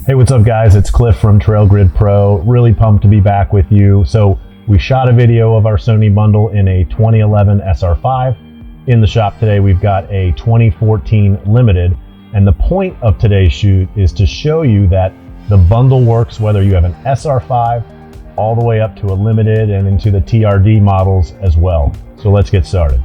Hey, what's up guys? It's Cliff from TRD Pro. Really pumped to be back with you. So we shot a video of our Sony bundle in a 2011 SR5. In the shop today, we've got a 2014 Limited. And the point of today's shoot is to show you that the bundle works whether you have an SR5 all the way up to a Limited and into the TRD models as well. So let's get started.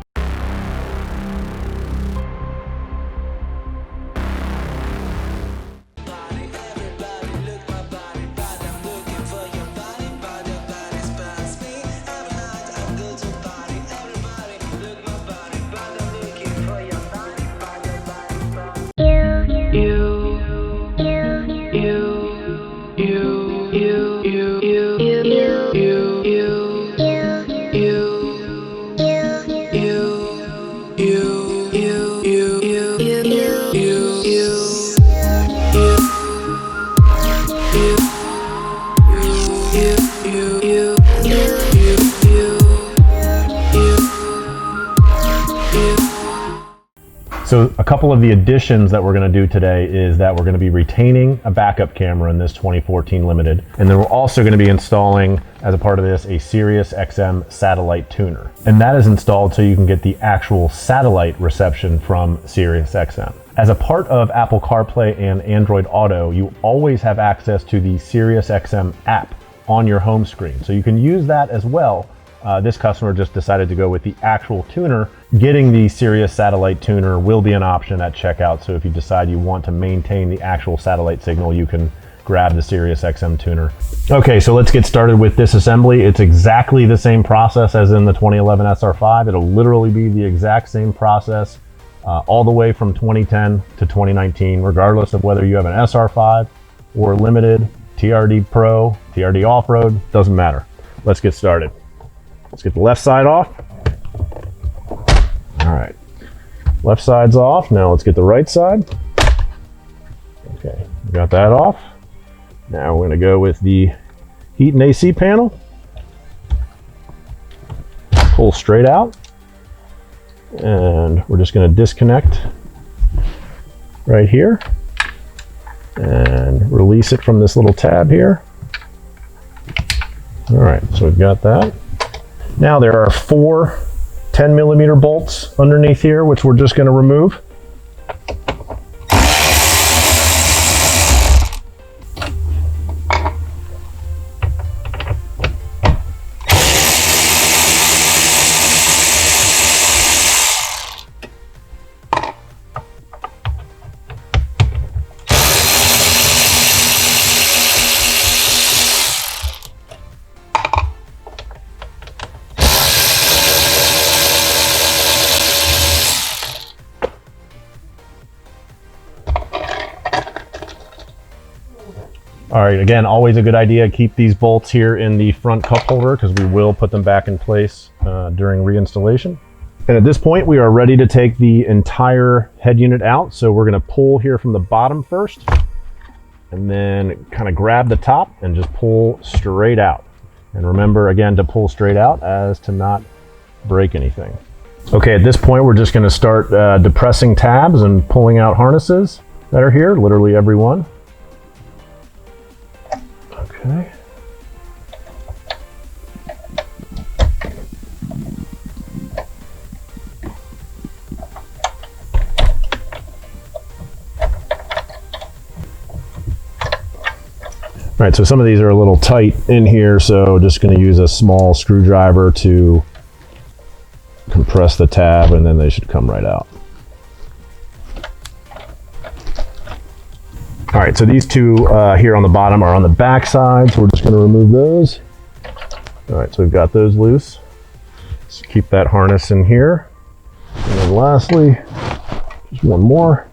So a couple of the additions that we're going to do today is that we're going to be retaining a backup camera in this 2014 Limited, and then we're also going to be installing, as a part of this, a Sirius XM satellite tuner. And that is installed so you can get the actual satellite reception from Sirius XM. As a part of Apple CarPlay and Android Auto, you always have access to the Sirius XM app on your home screen. So you can use that as well. This customer just decided to go with the actual tuner. Getting the Sirius satellite tuner will be an option at checkout. So if you decide you want to maintain the actual satellite signal, you can grab the Sirius XM tuner. Okay, so let's get started with disassembly. It's exactly the same process as in the 2011 SR5. It'll literally be the exact same process all the way from 2010 to 2019, regardless of whether you have an SR5 or Limited, TRD Pro, TRD Off Road, doesn't matter. Let's get started. Let's get the left side off. All right, left side's off. Now let's get the right side. Okay, we got that off. Now we're gonna go with the heat and AC panel. Pull straight out. And we're just gonna disconnect right here and release it from this little tab here. All right, so we've got that. Now there are 4 10mm bolts underneath here, which we're just going to remove. All right, again, always a good idea, keep these bolts here in the front cup holder because we will put them back in place during reinstallation. And at this point, we are ready to take the entire head unit out. So we're gonna pull here from the bottom first, and then kind of grab the top and just pull straight out. And remember, again, to pull straight out as to not break anything. Okay, at this point, we're just gonna start depressing tabs and pulling out harnesses that are here, literally every one. Okay. All right, so some of these are a little tight in here, so just going to use a small screwdriver to compress the tab, and then they should come right out. All right, so these two here on the bottom are on the back side, so we're just going to remove those. All right, so we've got those loose. Let's keep that harness in here. And then lastly, just one more.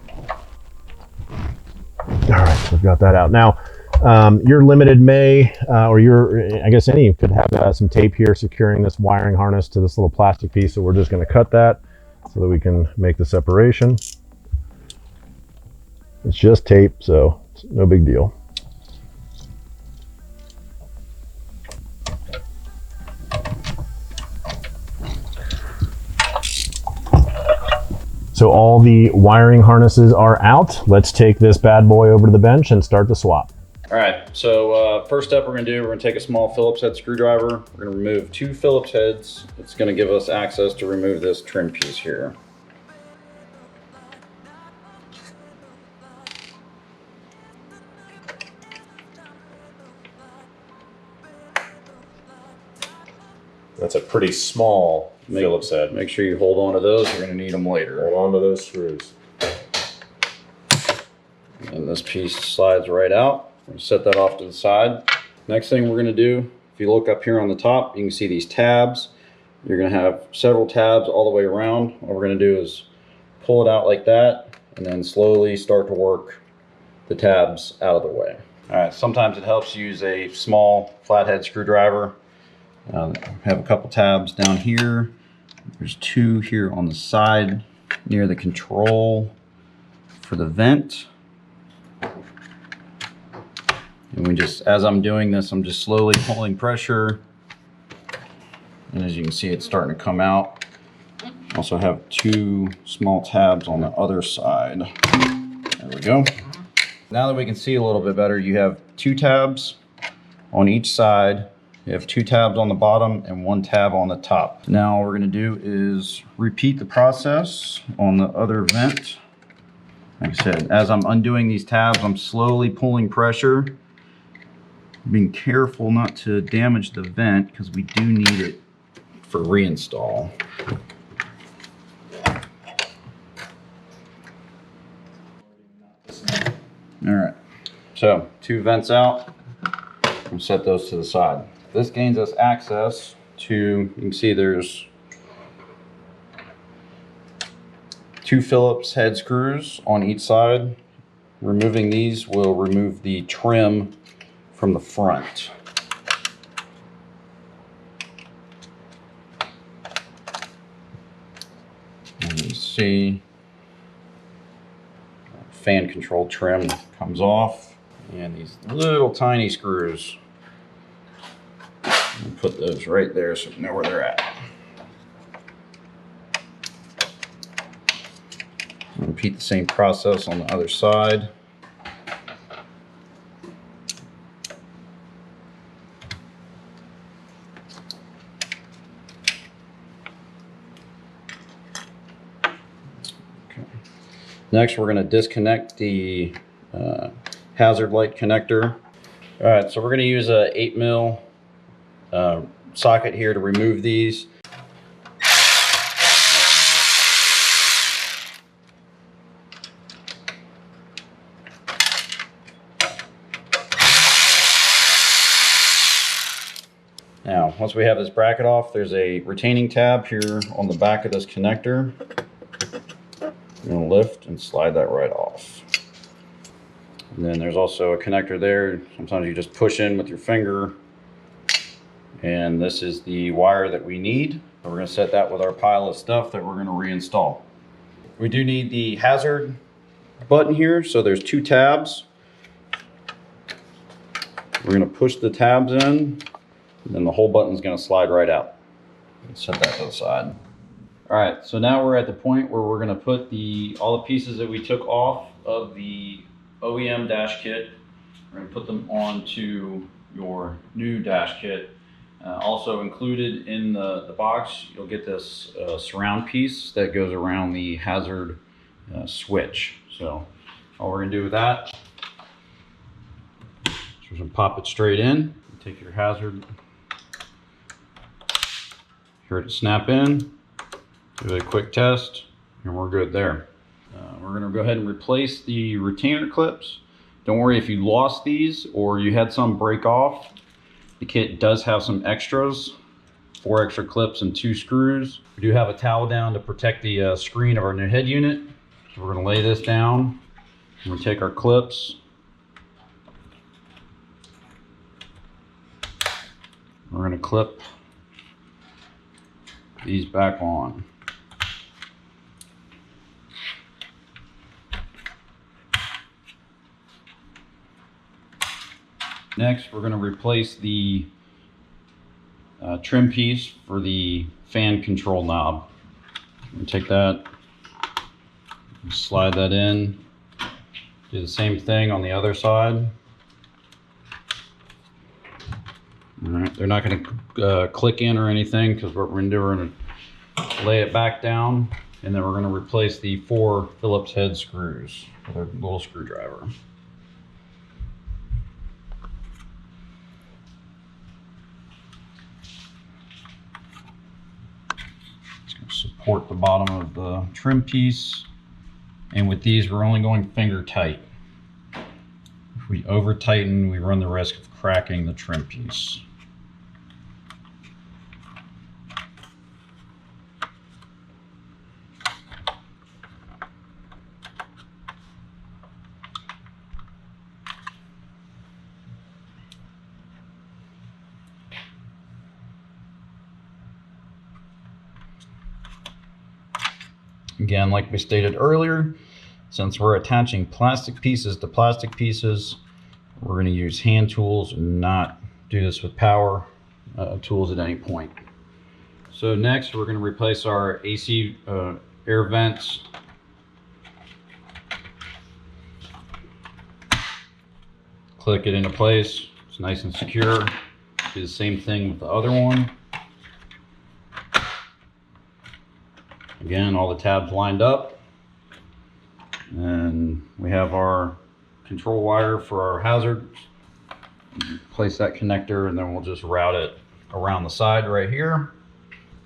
All right, so we've got that out. Now, your Limited may, or I guess any could have some tape here securing this wiring harness to this little plastic piece, so we're just going to cut that so that we can make the separation. It's just tape, so it's no big deal. So all the wiring harnesses are out. Let's take this bad boy over to the bench and start the swap. All right, so first step we're gonna take a small Phillips head screwdriver. We're gonna remove 2 Phillips heads. It's gonna give us access to remove this trim piece here. That's a pretty small Phillips head. Make sure you hold on to those. You're gonna need them later. Hold on to those screws. And this piece slides right out. We're gonna set that off to the side. Next thing we're gonna do, if you look up here on the top, you can see these tabs. You're gonna have several tabs all the way around. What we're gonna do is pull it out like that and then slowly start to work the tabs out of the way. All right, sometimes it helps to use a small flathead screwdriver. I have a couple tabs down here. There's 2 here on the side near the control for the vent. And we just, as I'm doing this, I'm just slowly pulling pressure. And as you can see, it's starting to come out. Also have 2 small tabs on the other side. There we go. Now that we can see a little bit better, you have 2 tabs on each side. You have 2 tabs on the bottom and 1 tab on the top. Now what we're gonna do is repeat the process on the other vent. Like I said, as I'm undoing these tabs, I'm slowly pulling pressure. Being careful not to damage the vent because we do need it for reinstall. All right, so 2 vents out. We'll set those to the side. This gains us access to, you can see there's 2 Phillips head screws on each side. Removing these will remove the trim from the front. And you see, fan control trim comes off, and these little tiny screws, and put those right there so you know where they're at. Repeat the same process on the other side. Next, we're going to disconnect the hazard light connector. All right, so we're going to use a 8mm socket here to remove these. Now, once we have this bracket off, there's a retaining tab here on the back of this connector. You're going to lift and slide that right off. And then there's also a connector there. Sometimes you just push in with your finger. And this is the wire that we need. So we're going to set that with our pile of stuff that we're going to reinstall. We do need the hazard button here. So there's 2 tabs. We're going to push the tabs in, and then the whole button is going to slide right out. Set that to the side. All right, so now we're at the point where we're gonna put all the pieces that we took off of the OEM dash kit. We're gonna put them onto your new dash kit. Also included in the box, you'll get this surround piece that goes around the hazard switch. So all we're gonna do with that is we're gonna pop it straight in. Take your hazard, hear it snap in. Do a quick test, and we're good there. We're going to go ahead and replace the retainer clips. Don't worry if you lost these or you had some break off. The kit does have some extras, 4 extra clips and 2 screws. We do have a towel down to protect the screen of our new head unit. So we're going to lay this down. We're going to take our clips. We're going to clip these back on. Next, we're going to replace the trim piece for the fan control knob. I'm going to take that, Slide that in. Do the same thing on the other side. All right, they're not going to click in or anything because what we're going to do, we're going to lay it back down, and then we're going to replace the 4 Phillips head screws with a little screwdriver. It's going to support the bottom of the trim piece, and with these we're only going finger tight. If we over tighten, we run the risk of cracking the trim piece. Again, like we stated earlier, since we're attaching plastic pieces to plastic pieces, we're going to use hand tools and not do this with power tools at any point. So next, we're going to replace our AC air vents. Click it into place. It's nice and secure. Do the same thing with the other one. Again, all the tabs lined up, and we have our control wire for our hazard. Place that connector, and then we'll just route it around the side right here.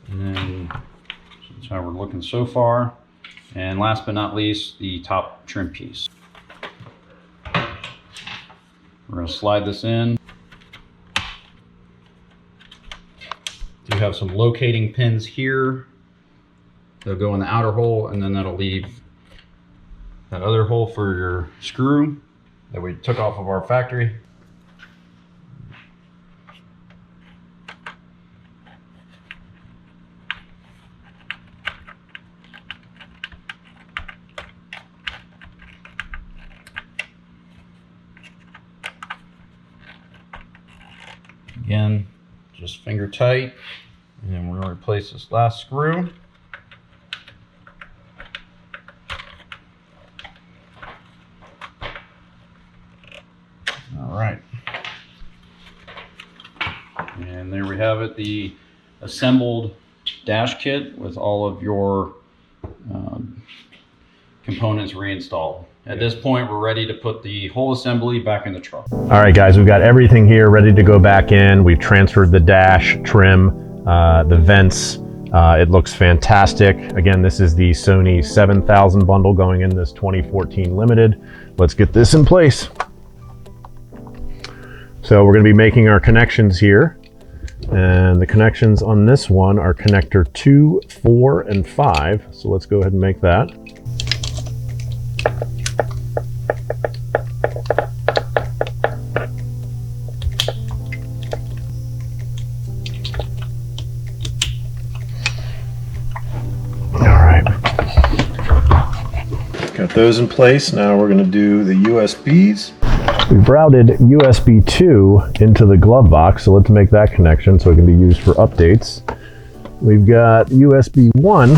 And then that's how we're looking so far. And last but not least, the top trim piece. We're going to slide this in. Do have some locating pins here. They'll go in the outer hole, and then that'll leave that other hole for your screw that we took off of our factory. Again, just finger tight, and then we're going to replace this last screw. Alright, and there we have it, the assembled dash kit with all of your components reinstalled. At this point, we're ready to put the whole assembly back in the truck. Alright guys, we've got everything here ready to go back in. We've transferred the dash, trim, the vents. It looks fantastic. Again, this is the Sony 7000 bundle going in this 2014 Limited. Let's get this in place. So we're going to be making our connections here, and the connections on this one are connector 2, 4, and 5. So let's go ahead and make that. All right. Got those in place. Now we're going to do the USBs. We've routed USB 2 into the glove box, so let's make that connection so it can be used for updates. We've got USB 1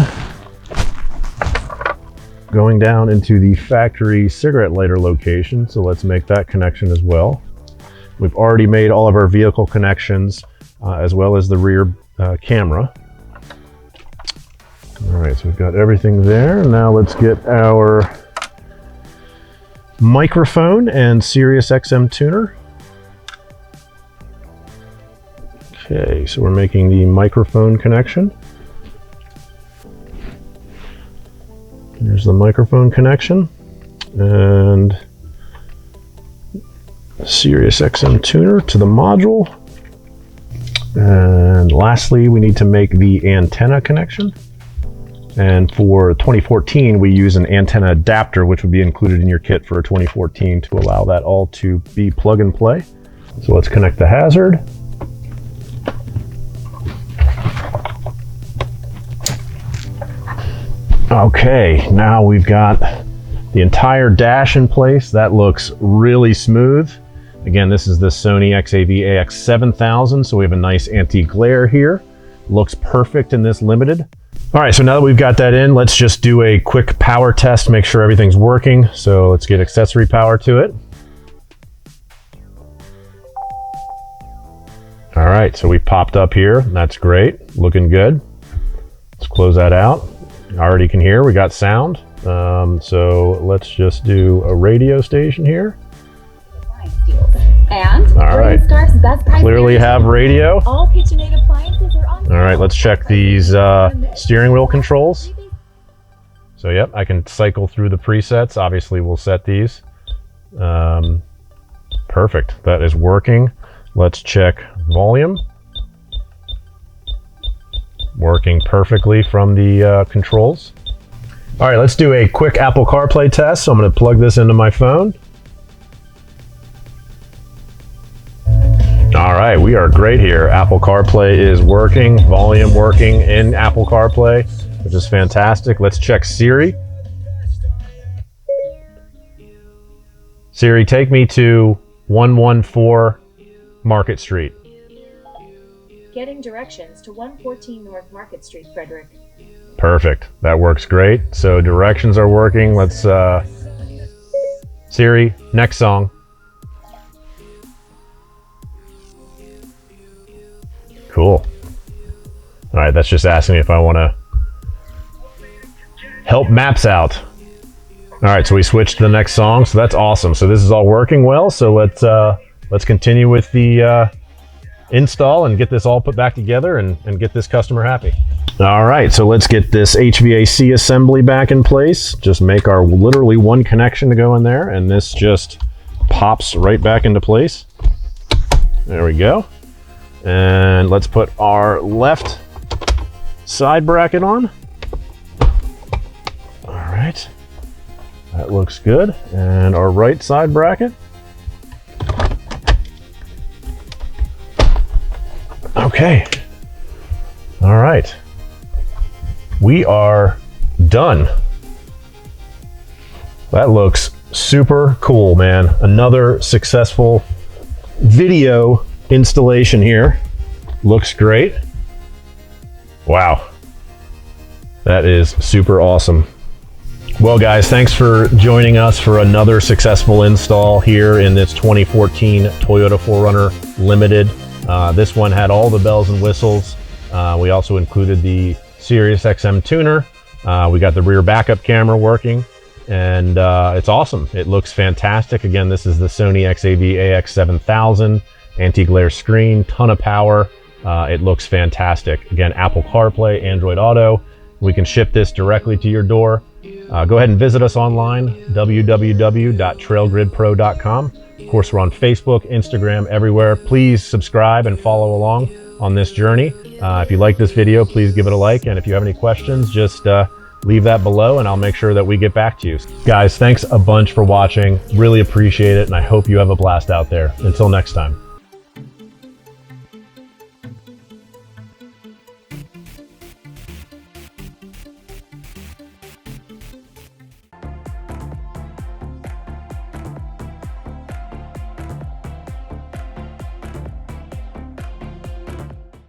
going down into the factory cigarette lighter location, so let's make that connection as well. We've already made all of our vehicle connections as well as the rear camera. All right, so we've got everything there. Now let's get our microphone and Sirius XM tuner. Okay, so we're making the microphone connection. There's the microphone connection and Sirius XM tuner to the module. And lastly, we need to make the antenna connection. And for 2014, we use an antenna adapter, which would be included in your kit for 2014 to allow that all to be plug and play. So let's connect the hazard. Okay, now we've got the entire dash in place. That looks really smooth. Again, this is the Sony XAV-AX7000, so we have a nice anti-glare here. Looks perfect in this Limited. All right, so now that we've got that in, let's just do a quick power test, make sure everything's working. So let's get accessory power to it. All right, so we popped up here. That's great, looking good. Let's close that out. I already can hear, we got sound. So let's just do a radio station here. And all right, Scarf's best price clearly have radio. All KitchenAid appliances are on. All right, let's check these steering wheel controls. So yep, I can cycle through the presets. Obviously we'll set these. Perfect, that is working. Let's check volume. Working perfectly from the controls. All right, let's do a quick Apple CarPlay test. So I'm gonna plug this into my phone. All right, we are great here. Apple CarPlay is working, volume working in Apple CarPlay, which is fantastic. Let's check Siri. Siri, take me to 114 Market Street. Getting directions to 114 North Market Street, Frederick. Perfect, that works great. So directions are working. Let's, Siri, next song. Cool. All right, that's just asking me if I want to help maps out. All right, so we switched to the next song, so that's awesome. So this is all working well. So let's continue with the install and get this all put back together and get this customer happy. All right, so let's get this HVAC assembly back in place. Just make our literally one connection to go in there, and this just pops right back into place. There we go. And let's put our left side bracket on. All right, that looks good. And our right side bracket. Okay, all right, we are done. That looks super cool, man. Another successful video installation here. Looks great. Wow, that is super awesome. Well guys, thanks for joining us for another successful install here in this 2014 Toyota 4Runner Limited. This one had all the bells and whistles. We also included the Sirius XM tuner. We got the rear backup camera working, and it's awesome. It looks fantastic. Again, this is the Sony XAV-AX7000. Anti-glare screen, ton of power. It looks fantastic. Again, Apple CarPlay, Android Auto. We can ship this directly to your door. Go ahead and visit us online, www.trailgridpro.com. Of course, we're on Facebook, Instagram, everywhere. Please subscribe and follow along on this journey. If you like this video, please give it a like. And if you have any questions, just leave that below and I'll make sure that we get back to you. Guys, thanks a bunch for watching. Really appreciate it. And I hope you have a blast out there. Until next time.